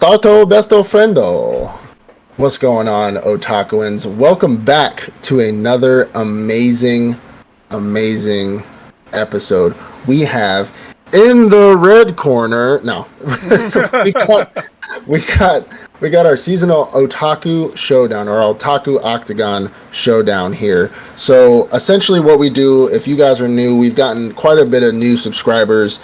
Starto Besto Friendo. What's going on, Otakuans? Welcome back to another amazing episode. We have in the red corner. No, we got our seasonal Otaku Showdown or Otaku Octagon Showdown here. So essentially, what we do, if you guys are new, we've gotten quite a bit of new subscribers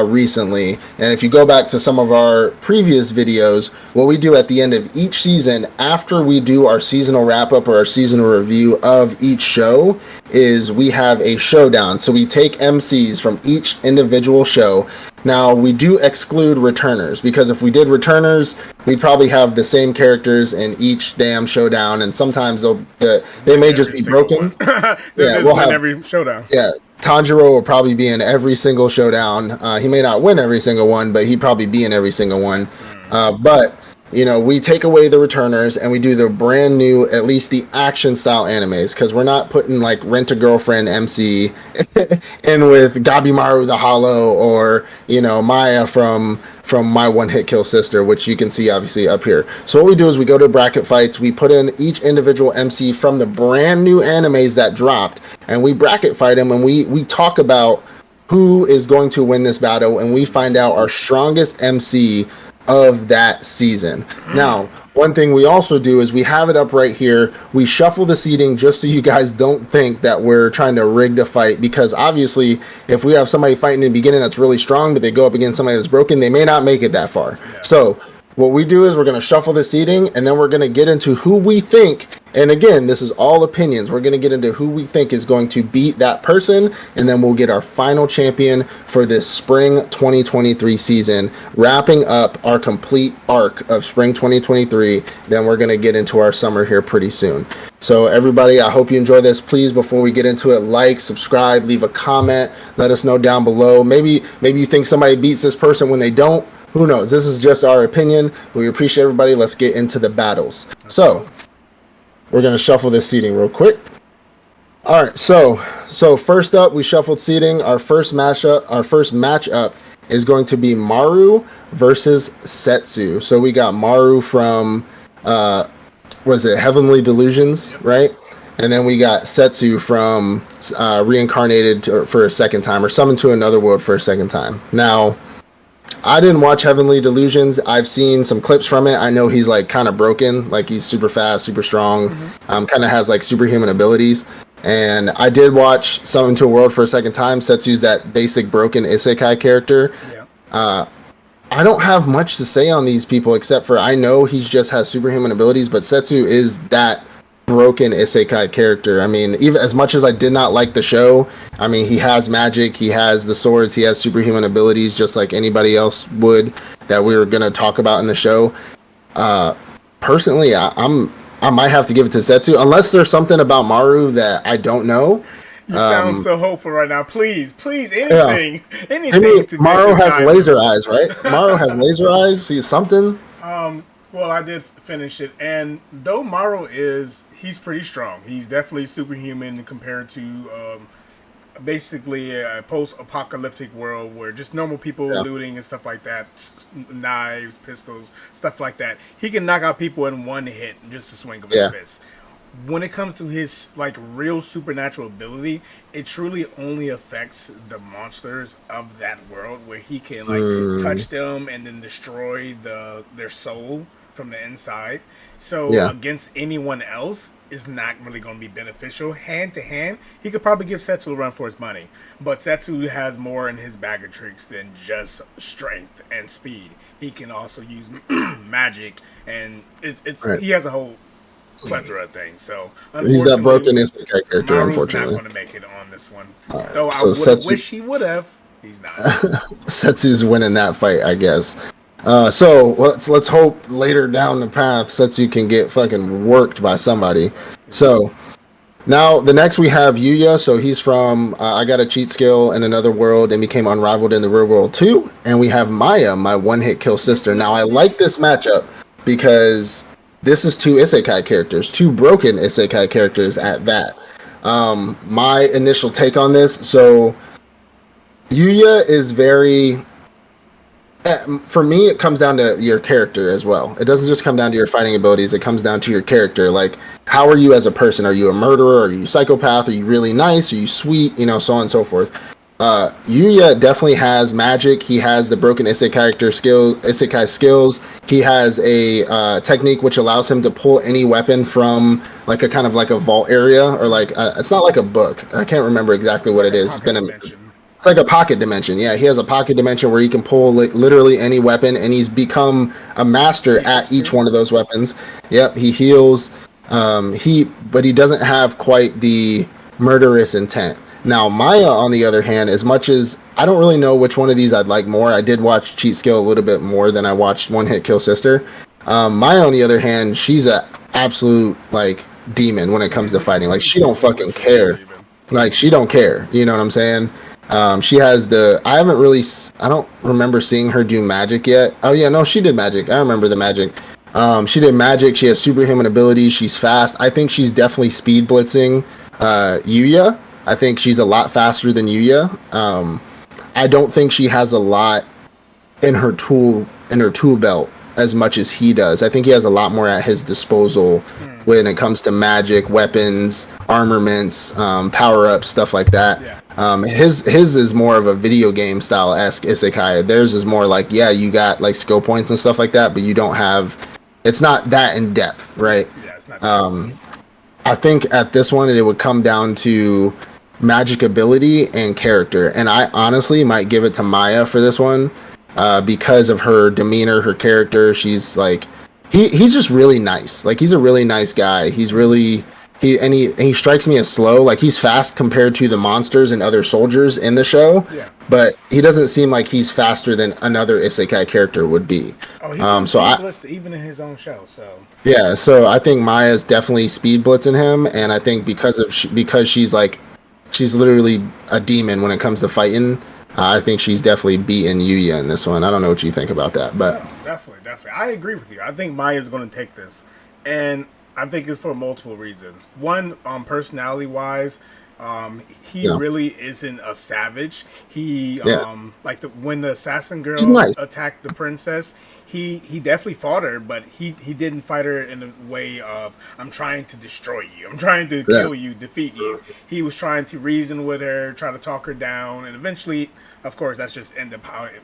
recently, and if you go back to some of our previous videos, what we do at the end of each season after we do our seasonal wrap-up or our seasonal review of each show is we have a showdown. So we take MCs from each individual show. Now we do exclude returners, because if we did returners, we'd probably have the same characters in each damn showdown, and sometimes they may just be broken. We'll have every showdown. Yeah, Tanjiro will probably be in every single showdown. He may not win every single one, but he'd probably be in every single one. But, you know, we take away the returners and we do the brand new, at least the action style animes, because we're not putting like Rent-A-Girlfriend MC in with Gabimaru the Hollow or, you know, Maya from My One Hit Kill Sister, which you can see obviously up here. So what we do is we go to bracket fights, we put in each individual MC from the brand new animes that dropped, and we bracket fight them, and we talk about who is going to win this battle, and we find out our strongest MC of that season. Now, one thing we also do is we have it up right here. We shuffle the seating just so you guys don't think that we're trying to rig the fight, because obviously if we have somebody fighting in the beginning that's really strong, but they go up against somebody that's broken, they may not make it that far. Yeah. So what we do is we're going to shuffle the seating, and then we're going to get into who we think, and again, this is all opinions, we're going to get into who we think is going to beat that person, and then we'll get our final champion for this spring 2023 season, wrapping up our complete arc of spring 2023. Then we're going to get into our summer here pretty soon. So everybody, I hope you enjoy this. Please, before we get into it, like, subscribe, leave a comment, let us know down below. Maybe you think somebody beats this person when they don't. Who knows? This is just our opinion. We appreciate everybody. Let's get into the battles. So we're going to shuffle this seating real quick. All right. So first up, we shuffled seating. Our first matchup is going to be Maru versus Setsu. So we got Maru from, was it Heavenly Delusions, right? And then we got Setsu from Reincarnated for a second time, or Summoned to Another World for a second time. Now, I didn't watch Heavenly Delusions. I've seen some clips from it. I know he's like kind of broken, like he's super fast, super strong, kind of has like superhuman abilities. And I did watch Summoned to a World for a second time. Setsu's that basic broken isekai character. Yeah. I don't have much to say on these people except for I know he just has superhuman abilities, but Setsu is that broken isekai character. I mean, even as much as I did not like the show, I mean, he has magic, he has the swords, he has superhuman abilities just like anybody else would that we were going to talk about in the show. Personally, I might have to give it to Setsu, unless there's something about Maru that I don't know. You sound so hopeful right now. Please, anything. Yeah. Anything to Maru has laser eyes, right? Maru has laser eyes. See something? Well, I did finish it, and though Maru he's pretty strong. He's definitely superhuman compared to basically a post-apocalyptic world where just normal people looting and stuff like that, knives, pistols, stuff like that. He can knock out people in one hit just a swing of his fist. When it comes to his like real supernatural ability, it truly only affects the monsters of that world, where he can like touch them and then destroy their soul from the inside. So against anyone else is not really going to be beneficial. Hand to hand, he could probably give Setsu a run for his money, but Setsu has more in his bag of tricks than just strength and speed. He can also use magic, and he has a whole plethora of things. So he's that broken isekai character. Maru's unfortunately, not going to make it on this one. Right. Though so I would wish he would have. He's not. Setsu's winning that fight, I guess. So let's hope later down the path Setsu can get fucking worked by somebody. So now the next we have Yuya. So he's from I Got a Cheat Skill in Another World and Became Unrivaled in the Real World 2. And we have Maya, My One Hit Kill Sister. Now I like this matchup because this is two isekai characters, two broken isekai characters at that. My initial take on this, so Yuya is very For me, it comes down to your character as well. It doesn't just come down to your fighting abilities. It comes down to your character. Like, how are you as a person? Are you a murderer? Are you a psychopath? Are you really nice? Are you sweet? You know, so on and so forth. Yuya definitely has magic. He has the broken isekai skills. He has a technique which allows him to pull any weapon from like a kind of like a vault area or like it's not like a book. I can't remember exactly what it is. It's like a pocket dimension. Yeah, he has a pocket dimension where he can pull like literally any weapon, and he's become a master at each one of those weapons. Yep, he heals. But he doesn't have quite the murderous intent. Now, Maya, on the other hand, as much as I don't really know which one of these I'd like more, I did watch Cheat Skill a little bit more than I watched One Hit Kill Sister. Maya, on the other hand, she's a absolute like demon when it comes to fighting. Like she don't fucking care. Like she don't care. You know what I'm saying? She has I don't remember seeing her do magic yet. Oh yeah, no, she did magic. I remember the magic. She did magic. She has superhuman abilities. She's fast. I think she's definitely speed blitzing Yuya. I think she's a lot faster than Yuya. I don't think she has a lot in her tool belt as much as he does. I think he has a lot more at his disposal when it comes to magic, weapons, armaments, power ups, stuff like that. Yeah. His is more of a video game style esque isekai. Theirs is more like, yeah, you got like skill points and stuff like that, but you don't have. It's not that in depth, right? Yeah, it's not. I think at this one it would come down to magic ability and character, and I honestly might give it to Maya for this one because of her demeanor, her character. She's like he's just really nice. Like he's a really nice guy. He's really he strikes me as slow. Like he's fast compared to the monsters and other soldiers in the show. Yeah. But he doesn't seem like he's faster than another isekai character would be. Oh, he's even in his own show. So yeah, so I think Maya's definitely speed blitzing him, and I think because she's literally a demon when it comes to fighting. I think she's definitely beating Yuya in this one. I don't know what you think about that, but definitely. I agree with you. I think Maya's going to take this, and I think it's for multiple reasons. One, personality wise, he really isn't a savage. He when the assassin girl attacked the princess, he definitely fought her, but he didn't fight her in a way of I'm trying to destroy you, I'm trying to kill you, defeat you. He was trying to reason with her, try to talk her down, and eventually, of course, that's just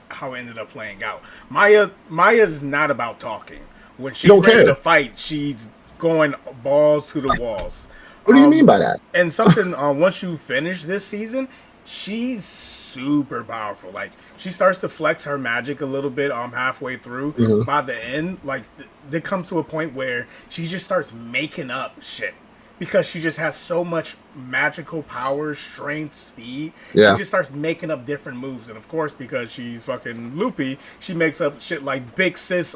how it ended up playing out. Maya's not about talking. When she's ready to fight, she's going balls to the walls. What do you mean by that? And something once you finish this season, she's super powerful. Like she starts to flex her magic a little bit halfway through. Mm-hmm. By the end, like there comes to a point where she just starts making up shit because she just has so much magical power, strength, speed. Yeah. She just starts making up different moves, and of course, because she's fucking loopy, she makes up shit like Big Sis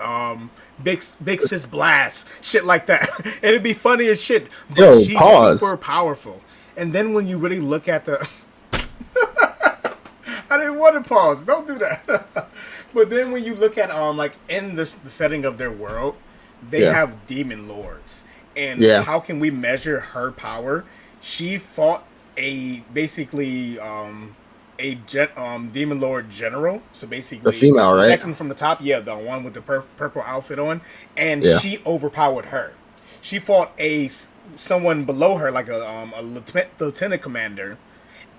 Blast, shit like that. And it'd be funny as shit, but she's super powerful. And then when you really look at the I didn't want to pause. Don't do that. But then when you look at like in the setting of their world, they have demon lords. And how can we measure her power? She fought basically demon lord general. So basically, the female, right? Second from the top, the one with the purple outfit on, and she overpowered her. She fought someone below her, like a lieutenant commander,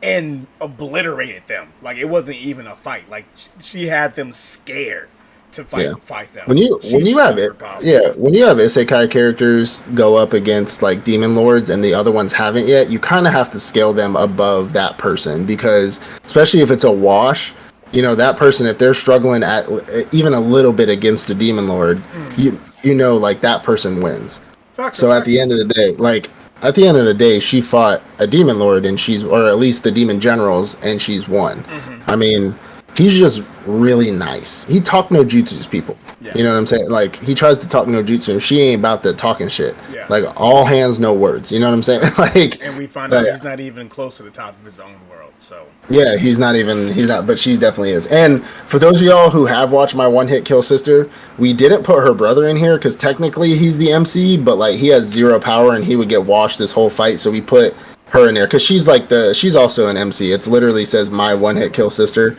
and obliterated them. Like it wasn't even a fight. Like she had them scared to fight them. When you have isekai characters go up against like demon lords and the other ones haven't yet, you kind of have to scale them above that person, because especially if it's a wash, you know, that person, if they're struggling at even a little bit against a demon lord, you know, like that person wins. At the end of the day, she fought a demon lord or at least the demon generals, and she's won. Mm-hmm. I mean, he's just really nice. He talk no jutsus people. Yeah. You know what I'm saying? Like he tries to talk no jutsu. She ain't about the talking shit. Yeah. Like all hands, no words. You know what I'm saying? Like, and we find out he's not even close to the top of his own world. So yeah, he's not. But she definitely is. And for those of y'all who have watched my One Hit Kill Sister, we didn't put her brother in here because technically he's the MC, but like he has zero power and he would get washed this whole fight. So we put her in there because she's also an MC. It's literally says my One Hit Kill Sister.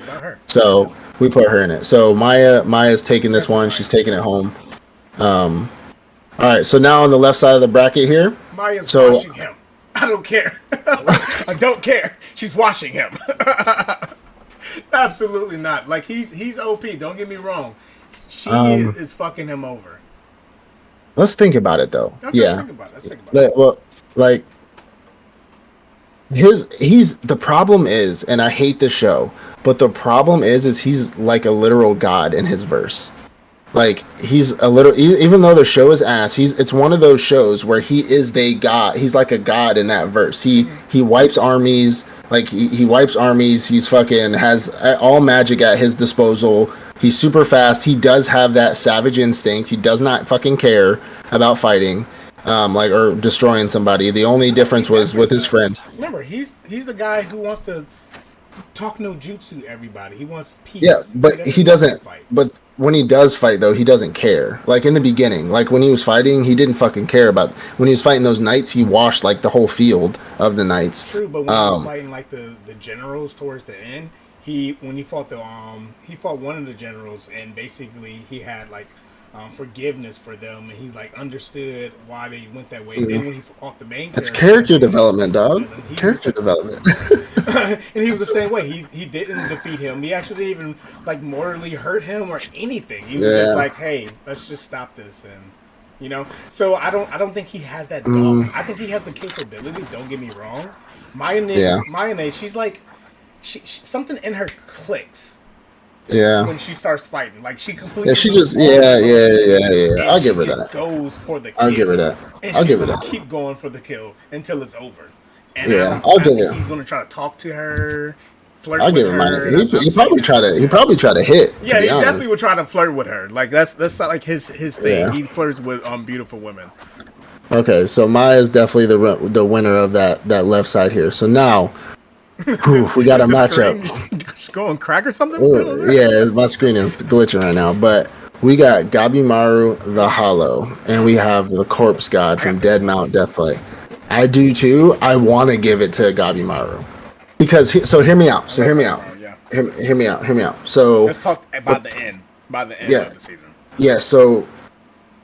So We put her in it. So Maya's taking this Definitely one. Maya. She's taking it home. All right. So now on the left side of the bracket here. Maya's So washing him. I don't care. I don't care. She's washing him. Absolutely not. Like he's OP. Don't get me wrong. She is fucking him over. let's think about it though. Okay, let's Yeah. think about it. Let's think about it. Well, like he's the problem is, and I hate the show, but the problem is he's like a literal god in his verse. Like he's a little, even though the show is ass, it's one of those shows where he is the god. He's like a god in that verse. He wipes armies. Like he wipes armies. He's fucking has all magic at his disposal. He's super fast. He does have that savage instinct. He does not fucking care about fighting, like or destroying somebody. The only difference was with his friend. Remember, he's the guy who wants to talk no jutsu to everybody. He wants peace. Yeah, but he doesn't. Fight. But when he does fight, though, he doesn't care. Like in the beginning, like when he was fighting, he didn't fucking care about. When he was fighting those knights, he washed like the whole field of the knights. True, but when he was fighting like the generals towards the end, when he fought he fought one of the generals, and basically he had like forgiveness for them, and he's like understood why they went that way. Then when he fought the main, That's character development, dog. Character development. and he was the same way. He didn't defeat him. He actually didn't even like morally hurt him or anything. He was just like, hey, let's just stop this, and you know. So I don't think he has that dog. I think he has the capability. Don't get me wrong. Mayonnaise, she's like, she something in her clicks. Yeah. When she starts fighting, like she completely. Yeah, she just yeah. I'll give her that. Goes for the kill. I'll give her that. And I'll she's give her gonna that. keep going for the kill until it's over. And Yeah, I give think it. he's gonna try to talk to her, flirt I'll with give him her. mine. He probably try to. He probably try to hit. Yeah, to be he honest. definitely would try to flirt with her. Like that's like his thing. Yeah. He flirts with beautiful women. Okay, so Maya's definitely the winner of that left side here. So now, we got a matchup. Just go and crack or something. Ooh, yeah, my screen is glitching right now, but we got Gabimaru the Hollow, and we have the Corpse God from Dead Mount Deathplay. I do too. I want to give it to Gabimaru because hear me out. Hear me out. Yeah. Hear me out. So let's talk about the end. By the end of the season. Yeah. So,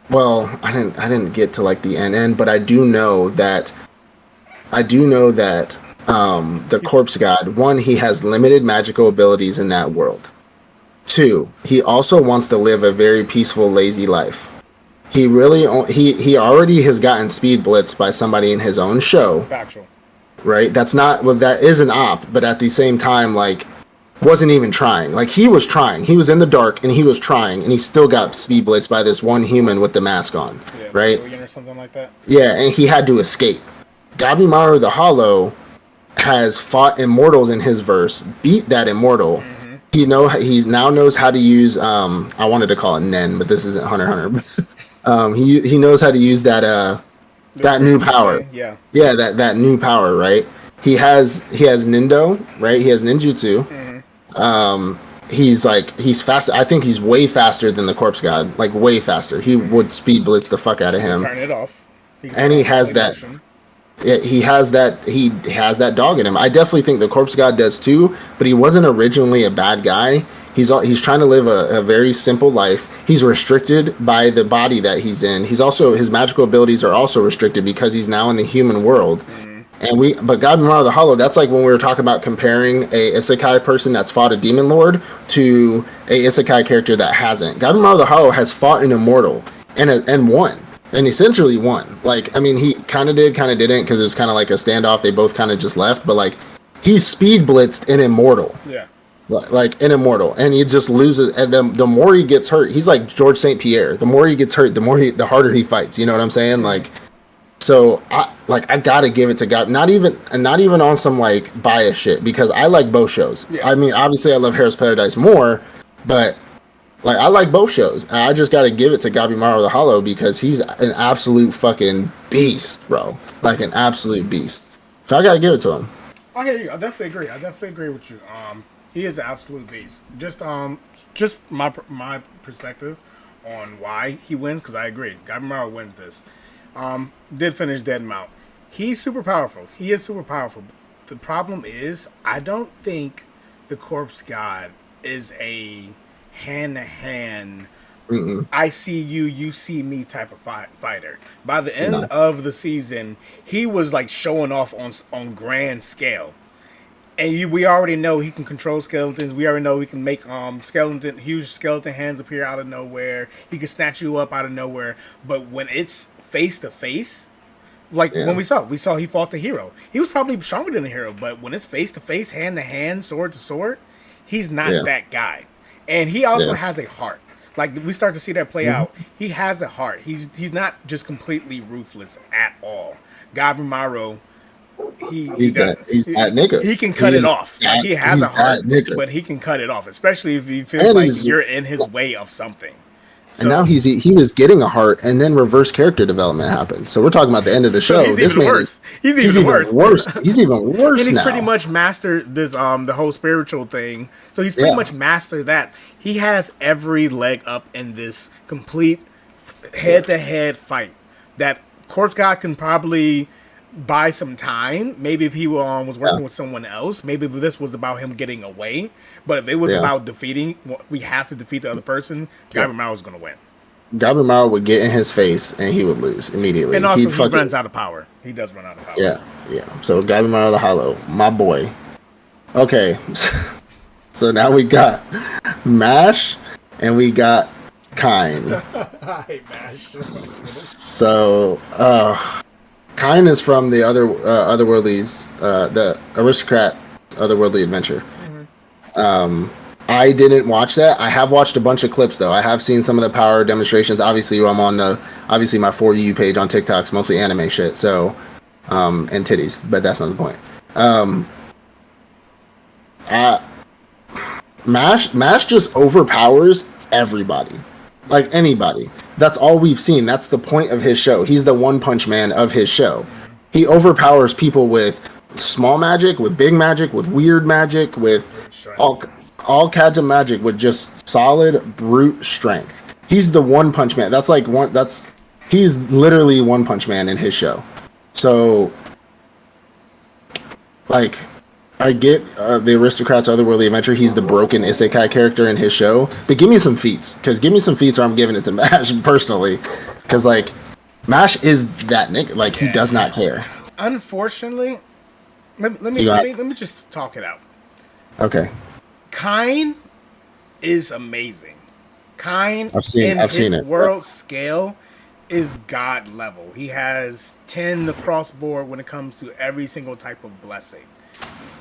well, I didn't get to like the end, but I do know that. The Corpse God, one, he has limited magical abilities in that world. Two, he also wants to live a very peaceful, lazy life. He already has gotten speed blitzed by somebody in his own show. Factual. Right? That is an op, but at the same time, like, wasn't even trying. Like, he was trying. He was in the dark, and he was trying, and he still got speed blitzed by this one human with the mask on. Yeah, right? Or something like that. Yeah, and he had to escape. Gabimaru the Hollow has fought immortals in his verse, beat that immortal. Mm-hmm. He now knows how to use I wanted to call it Nen, but this isn't Hunter x Hunter. He knows how to use that new power. Yeah. Yeah, that new power, right? He has Nindo, right? He has ninjutsu. Mm-hmm. He's fast. I think he's way faster than the Corpse God, like way faster. He would speed blitz the fuck out of him. Turn it off. And he has that. Yeah, he has that dog in him. I definitely think the Corpse God does too, but he wasn't originally a bad guy. He's trying to live a very simple life. He's restricted by the body that he's in. His magical abilities are also restricted because he's now in the human world. But Gabimaru the Hollow, that's like when we were talking about comparing a isekai person that's fought a demon lord to a isekai character that hasn't. Gabimaru the Hollow has fought an immortal and won. And essentially won. Like, I mean, he kind of did, kind of didn't, because it was kind of like a standoff. They both kind of just left. But, like, he speed blitzed an immortal. Yeah. Like, an immortal. And he just loses. And the more he gets hurt, he's like George St. Pierre. The more he gets hurt, the harder he fights. You know what I'm saying? Like, so, I got to give it to God. Not even on some, like, bias shit. Because I like both shows. Yeah. I mean, obviously, I love Hera's Paradise more. But... like, I like both shows. And I just got to give it to Gabimaru the Hollow because he's an absolute fucking beast, bro. Like, an absolute beast. So I got to give it to him. I hear you. I definitely agree with you. He is an absolute beast. Just my perspective on why he wins, because I agree. Gabimaru wins this. Did finish Dead Mount. He's super powerful. He is super powerful. The problem is, I don't think the Corpse God is a hand-to-hand, Mm-mm. I see you, you see me type of fighter. By the end No. of the season, he was like showing off on grand scale. And we already know he can control skeletons. We already know he can make huge skeleton hands appear out of nowhere. He can snatch you up out of nowhere. But when it's face to face, like Yeah. when we saw he fought the hero. He was probably stronger than the hero, but when it's face to face, hand to hand, sword to sword, he's not Yeah. that guy. And he also Yeah. has a heart. Like we start to see that play Mhm. out. He has a heart. He's not just completely ruthless at all. Gabimaru, He's that nigga. he can cut it off. Like he has a He's heart, that nigga. but he can cut it off, especially if he feels And like he's you're in his way of something. and now So he was getting a heart, and then reverse character development happened. So we're talking about the end of the show. he's This even man worse. is He's even worse. He's even worse And he's now. pretty much mastered this the whole spiritual thing. So he's pretty Yeah. much mastered that. He has every leg up in this complete head to head fight. That Corpse God can probably buy some time. Maybe if he was working Yeah. with someone else, maybe if this was about him getting away. But if it was Yeah. about defeating, we have to defeat the other person. Yeah. Gabriel was going to win. Gabimaru would get in his face, and he would lose immediately. And also, He'd he fucking- runs out of power. He does run out of power. Yeah, yeah. So Gabimaru the Hollow, my boy. Okay, so now we got Mash, and we got Kine. I hate MASH. So, Kine is from the Otherworldly's, the Aristocrat Otherworldly Adventure. I didn't watch that. I have watched a bunch of clips though. I have seen some of the power demonstrations. Obviously, I'm on my For You page on TikTok's mostly anime shit. So, and titties, but that's not the point. Mash just overpowers everybody, like anybody. That's all we've seen. That's the point of his show. He's the One Punch Man of his show. He overpowers people with small magic, with big magic, with weird magic, with all kinds of magic, with just solid brute strength. He's the One Punch Man. He's literally One Punch Man in his show. So, like, I get the Aristocrat's Otherworldly Adventure. He's the broken isekai character in his show. But give me some feats. Because give me some feats or I'm giving it to Mash personally. Because, like, Mash is that nigga. Like, he does not care. Unfortunately, let me just talk it out. Okay. Kine is amazing. Kine I've seen it. World scale is god level. He has 10 across board when it comes to every single type of blessing.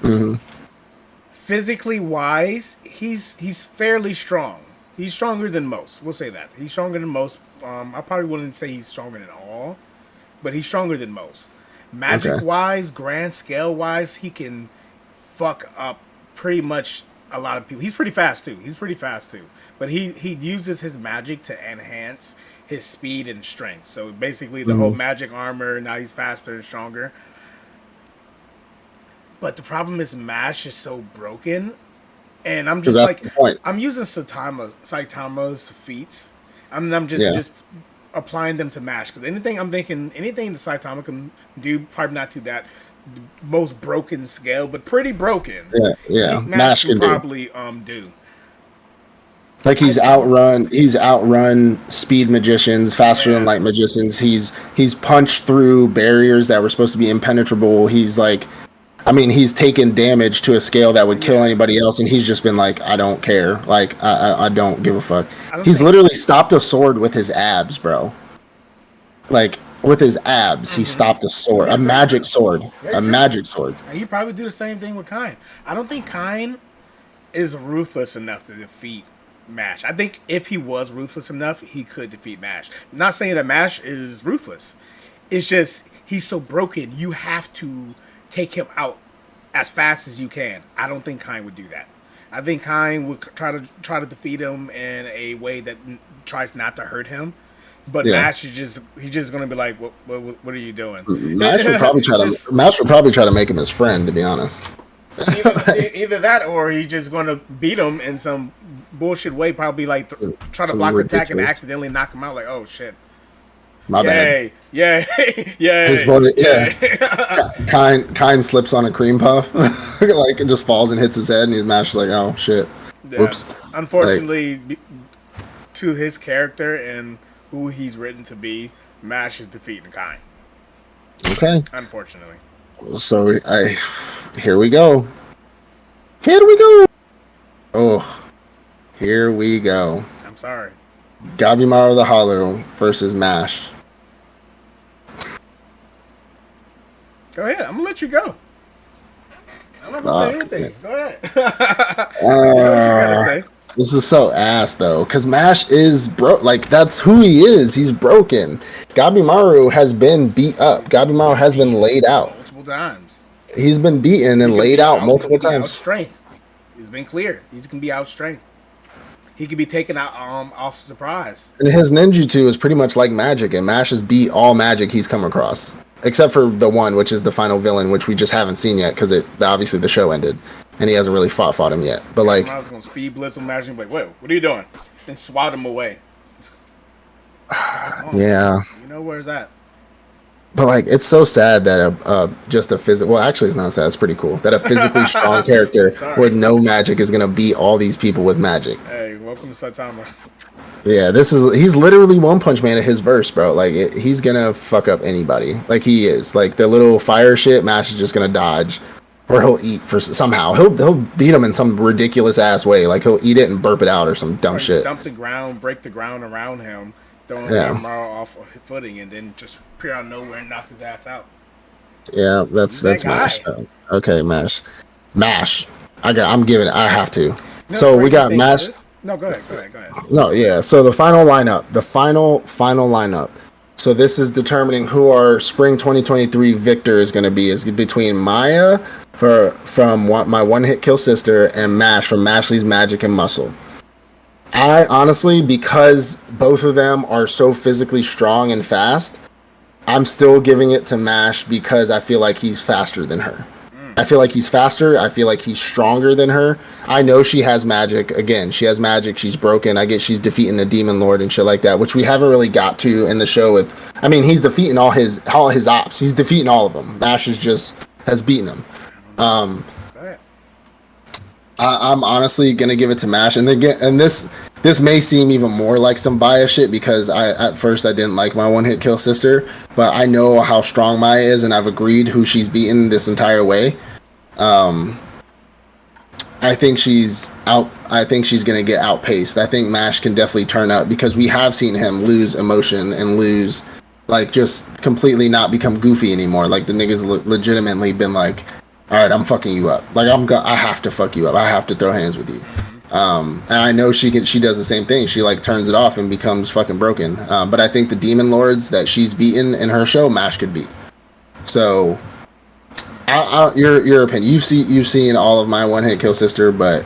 Mm-hmm. Physically wise, he's fairly strong. He's stronger than most. We'll say that. He's stronger than most. I probably wouldn't say he's stronger than all, but he's stronger than most. Magic wise, grand scale wise, he can fuck up pretty much a lot of people. He's pretty fast too. But he uses his magic to enhance his speed and strength. So basically the whole magic armor, now he's faster and stronger. But the problem is Mash is so broken. And I'm just like, I'm using Saitama's feats. I'm just applying them to Mash. Because anything that Saitama can do, probably not to that most broken scale, but pretty broken. Yeah. Mash can probably do. Like he's outrun speed magicians faster than light magicians. He's punched through barriers that were supposed to be impenetrable. He's taken damage to a scale that would kill anybody else, and he's just been like, I don't care. Like I don't give a fuck. He's literally stopped a sword with his abs, bro. Like with his abs, he stopped a sword, a magic sword, magic sword. And he probably do the same thing with Kine. I don't think Kine is ruthless enough to defeat Mash. I think if he was ruthless enough, he could defeat Mash. I'm not saying that Mash is ruthless. It's just he's so broken. You have to take him out as fast as you can. I don't think Kine would do that. I think Kine would try to defeat him in a way that tries not to hurt him. But Mash is just gonna be like, what are you doing? Mash would probably try to make him his friend, to be honest. Either that, or he's just gonna beat him in some bullshit way. Probably like try to block the attack and accidentally knock him out. Like, oh shit. My bad. Yeah. His body, Kine slips on a cream puff, like it just falls and hits his head, and Mash is like, oh shit. Yeah, Whoops. Like, unfortunately, to his character and who he's written to be, Mash is defeating kind. okay. Unfortunately, So here we go. Here we go. Oh, here we go. I'm sorry. Gabimaru the Hollow versus Mash. Go ahead. I'm gonna let you go. I'm not gonna say Fuck. anything. Go ahead. You know what you gotta Uh, say. this is so ass though, because Mash is broke. Like that's who he is. He's broken. Gabimaru has been beat up. Gabimaru has been laid out. Multiple times. He's been beaten and laid out He multiple can be out times. strength. It's been clear. He can be out strength. He can be taken out off surprise. And his ninjutsu is pretty much like magic, and Mash has beat all magic he's come across, except for the one, which is the final villain, which we just haven't seen yet because obviously the show ended, and he hasn't really fought him yet. But like, I was gonna speed blitz him, imagine like, whoa, what are you doing? And swat him away. yeah. You know where's that? But like, it's so sad that just a physical. Well, actually, it's not sad. It's pretty cool that a physically strong character with no magic is gonna beat all these people with magic. Hey, welcome to Saitama. Yeah, he's literally One Punch Man at his verse, bro. Like he's gonna fuck up anybody. Like he is. Like the little fire shit, Mash is just gonna dodge, or he'll eat for somehow. He'll beat him in some ridiculous ass way. Like he'll eat it and burp it out or some dumb shit. Stump the ground, break the ground around him, throwing Gabimaru off footing, and then just appear out of nowhere and knock his ass out. Yeah, that's Mash. Okay, Mash. I'm giving it. I have to. So we got Mash. No, go ahead. No, yeah. So the final lineup, the final lineup. So this is determining who our spring 2023 victor is going to be. Is between Maya from my one hit kill sister and Mash from Mashley's Magic and Muscle. I honestly, because both of them are so physically strong and fast, I'm still giving it to Mash because I feel like he's faster than her. I feel like he's faster. I feel like he's stronger than her. I know she has magic. Again, she has magic. She's broken. I get she's defeating a demon lord and shit like that, which we haven't really got to in the show. I mean, he's defeating all his ops. He's defeating all of them. Mash has beaten him. I'm honestly gonna give it to Mash, and this may seem even more like some bias shit because at first I didn't like my one hit kill sister, but I know how strong Maya is, and I've agreed who she's beaten this entire way. I think she's out. I think she's gonna get outpaced. I think Mash can definitely turn up because we have seen him lose emotion and lose, like, just completely not become goofy anymore. Like the niggas legitimately been like, all right, I'm fucking you up. Like I have to fuck you up. I have to throw hands with you. And I know she does the same thing. She like turns it off and becomes fucking broken. But I think the demon lords that she's beaten in her show, Mash could beat. So, your opinion. You've seen all of my one hit kill sister, but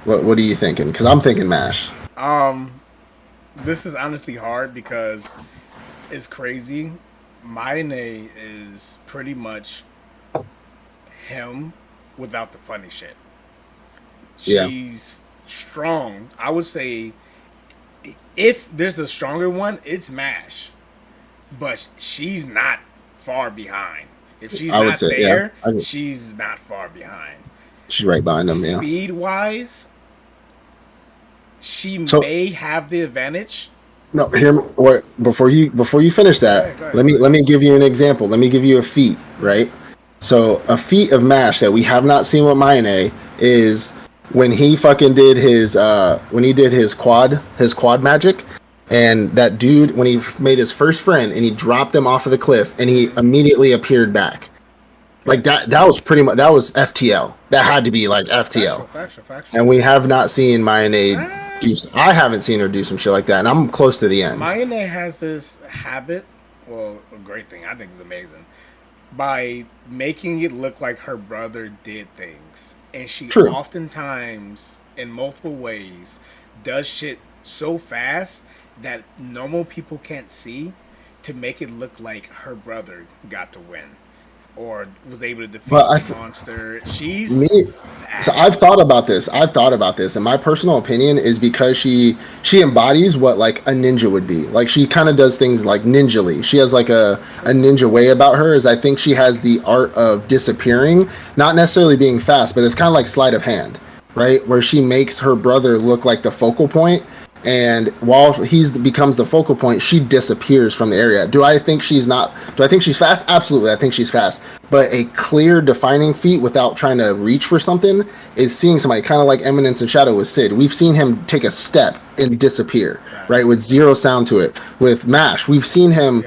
what are you thinking? Because I'm thinking Mash. This is honestly hard because it's crazy. Mayne is pretty much him without the funny shit. She's strong. I would say if there's a stronger one, it's Mash. But she's not far behind. If she's not there, she's not far behind. She's right behind them, yeah. Speed wise, she may have the advantage. No, hear me. What before you finish that? Go ahead. Let me give you an example. Let me give you a feat, right? So a feat of Mash that we have not seen with Mayne is when he fucking did his quad magic, and that dude when he made his first friend and he dropped them off of the cliff and he immediately appeared back. Like that was pretty much FTL. That had to be like FTL. Factual. And we have not seen Mayne I haven't seen her do some shit like that, and I'm close to the end. Mayne has this habit, well, a great thing I think is amazing, by making it look like her brother did things. And she oftentimes, in multiple ways, does shit so fast that normal people can't see to make it look like her brother got to win or was able to defeat the monster. So I've thought about this, and my personal opinion is because she embodies what like a ninja would be. Like she kind of does things like ninjally. She has like a ninja way about her. Is I think she has the art of disappearing, not necessarily being fast, but it's kind of like sleight of hand. right? Where she makes her brother look like the focal point, and while becomes the focal point, she disappears from the area. Do I think she's fast? Absolutely, I think she's fast. But a clear defining feat without trying to reach for something is seeing somebody kind of like Eminence and Shadow with Sid. We've seen him take a step and disappear, right, with zero sound to it. With Mash, we've seen him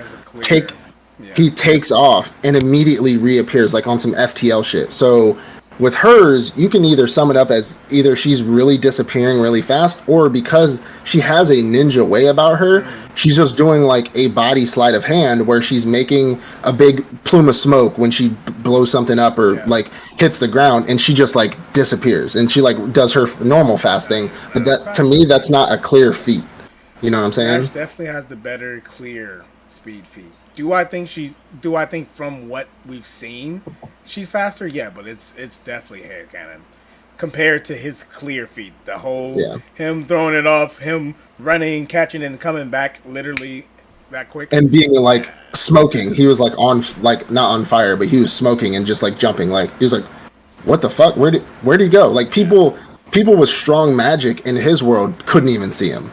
he takes off and immediately reappears like on some FTL shit. So with hers, you can either sum it up as either she's really disappearing really fast, or because she has a ninja way about her, she's just doing like a body sleight of hand where she's making a big plume of smoke when she blows something up or like hits the ground, and she just like disappears and she like does her normal fast thing. But that to me, that's not a clear feat. You know what I'm saying? Nash definitely has the better clear speed feat. Do I think from what we've seen, she's faster? Yeah, but it's definitely headcanon compared to his clear feat. The whole him throwing it off, him running, catching, and coming back literally that quick, and being like smoking. He was like not on fire, but he was smoking and just like jumping. Like he was like, "What the fuck? Where'd he go?" Like people with strong magic in his world couldn't even see him.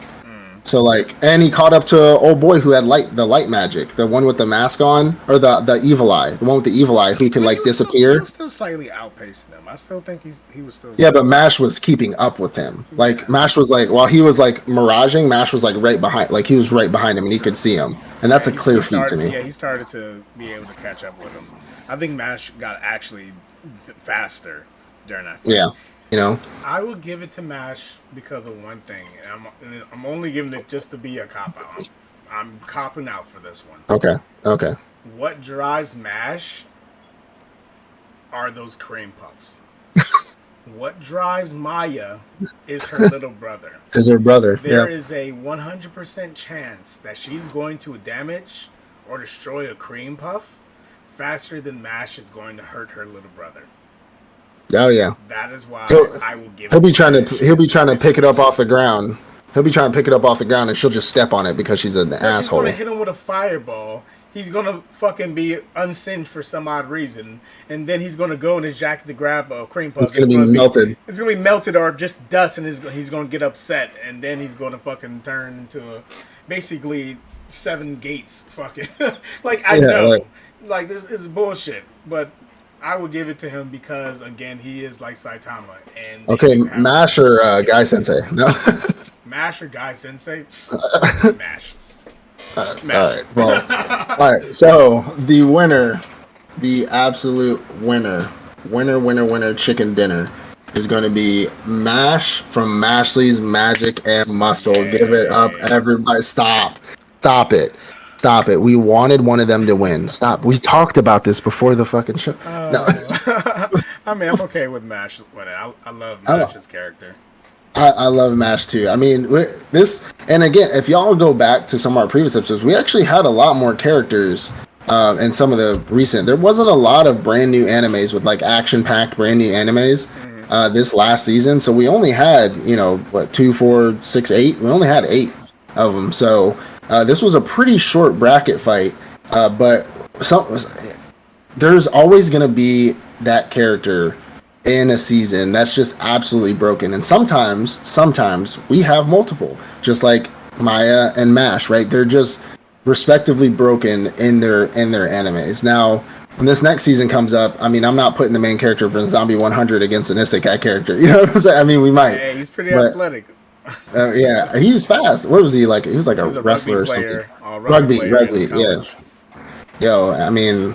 So like, and he caught up to an old boy who had the light magic, the one with the mask on, or the evil eye, the one with the evil eye who can like disappear. He was still slightly outpacing him. I still think he was still. Yeah, but Mash was keeping up with him. Like Mash was like, while he was like miraging, Mash was like right behind, like he was right behind him, and he could see him, and that's a clear feat to me. Yeah, he started to be able to catch up with him. I think Mash got actually faster during that fight. Yeah. You know, I will give it to Mash because of one thing, and I'm only giving it just to be a cop out. I'm copping out for this one. Okay. What drives Mash are those cream puffs. What drives Maya is her little brother. Is her brother. There is a 100% chance that she's going to damage or destroy a cream puff faster than Mash is going to hurt her little brother. Oh yeah. That is why I will give. He'll be trying to pick it up off the ground. He'll be trying to pick it up off the ground, and she'll just step on it because she's an asshole. She's gonna hit him with a fireball. He's gonna fucking be unsinged for some odd reason, and then he's gonna go in his jacket to grab a cream puff. It's gonna be melted. It's gonna be melted or just dust, and he's gonna get upset, and then he's gonna fucking turn into basically 7 gates. Fucking like I know, like this is bullshit, but. I would give it to him because, again, he is like Saitama. And okay, Mash or Guy Sensei? No. Mash or Guy Sensei? Mash. Mash. All right. Well, all right. So the winner, the absolute winner, chicken dinner is going to be Mash from Mashley's Magic and Muscle. Yeah. Give it up, everybody. Stop it. Stop it. We wanted one of them to win. Stop. We talked about this before the fucking show. No. I mean, I'm okay with Mash winning. I love Mash's character. I love Mash too. I mean, this, and again, if y'all go back to some of our previous episodes, we actually had a lot more characters in some of the recent. There wasn't a lot of brand new animes with like action-packed brand new animes this last season. So we only had, 2, 4, 6, 8. We only had 8 of them. So this was a pretty short bracket fight, but there's always going to be that character in a season that's just absolutely broken. And sometimes we have multiple, just like Maya and Mash, right? They're just respectively broken in their animes. Now, when this next season comes up, I mean, I'm not putting the main character from Zombie 100 against an Isekai character. You know what I'm saying? I mean, we might. Hey, he's pretty athletic. Yeah, he's fast. What was he like? He was like a wrestler or something. Rugby, yeah. Yo, I mean,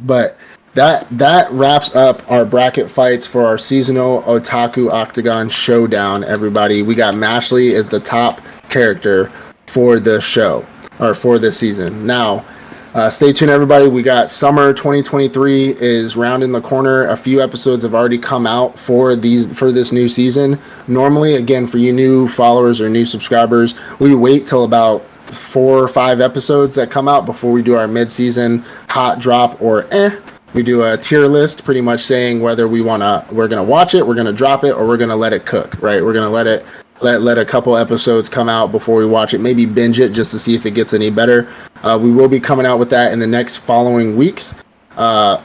but that wraps up our bracket fights for our seasonal Otaku Octagon showdown. Everybody, we got Mashley as the top character for the show or for this season. Now, stay tuned, everybody. We got summer 2023 is rounding the corner. A few episodes have already come out for this new season. Normally, again, for you new followers or new subscribers, we wait till about 4 or 5 episodes that come out before we do our mid-season hot drop or We do a tier list, pretty much saying whether we're gonna watch it, we're gonna drop it, or we're gonna let it cook. Right? We're gonna let a couple episodes come out before we watch it, maybe binge it just to see if it gets any better. We will be coming out with that in the next following weeks.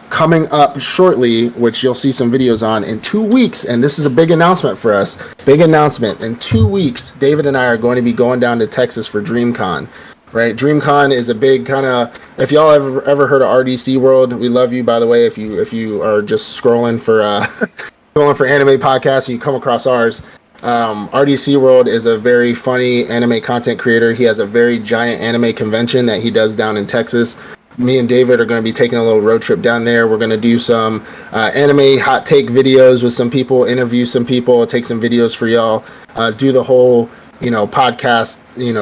coming up shortly, which you'll see some videos on in 2 weeks. And this is a big announcement for us. Big announcement. In 2 weeks, David and I are going to be going down to Texas for DreamCon. Right, DreamCon is a big kind of. If y'all ever heard of RDC World, we love you, by the way. If you are just scrolling for scrolling for anime podcasts and you come across ours, RDC World is a very funny anime content creator. He has a very giant anime convention that he does down in Texas. Me and David are going to be taking a little road trip down there. We're going to do some anime hot take videos with some people, interview some people, take some videos for y'all, do the whole podcast,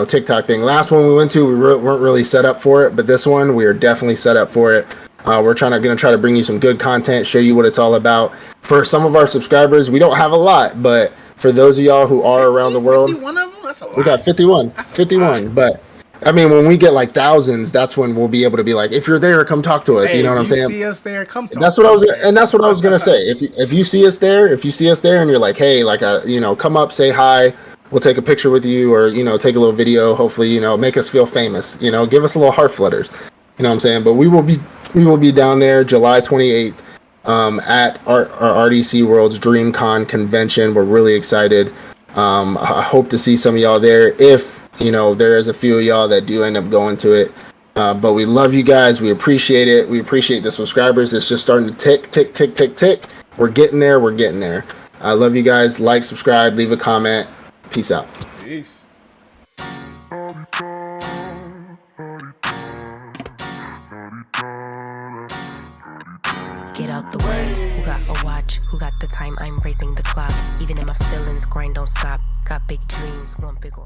TikTok thing. Last one we went to, we weren't really set up for it, but this one we are definitely set up for it. We're going to try to bring you some good content, show you what it's all about. For some of our subscribers, we don't have a lot, but for those of y'all who are around the world, 51 of them? That's a lot. We got 51. That's 51. But I mean, when we get like thousands, that's when we'll be able to be like, if you're there, come talk to us. Hey, you know what I'm saying? See us there, come talk. That's what I was, and that's what I was gonna say. If you see us there, and you're like, hey, like come up, say hi. We'll take a picture with you, or take a little video. Hopefully, make us feel famous. Give us a little heart flutters. You know what I'm saying? But we will be down there July 28th at our RDC World's DreamCon convention. We're really excited. I hope to see some of y'all there. If there is a few of y'all that do end up going to it. But we love you guys. We appreciate it. We appreciate the subscribers. It's just starting to tick. We're getting there. I love you guys. Like, subscribe, leave a comment. Peace out. Peace. Get out the way. Who got a watch? Who got the time? I'm racing the clock. Even in my feelings, grind don't stop. Got big dreams, one big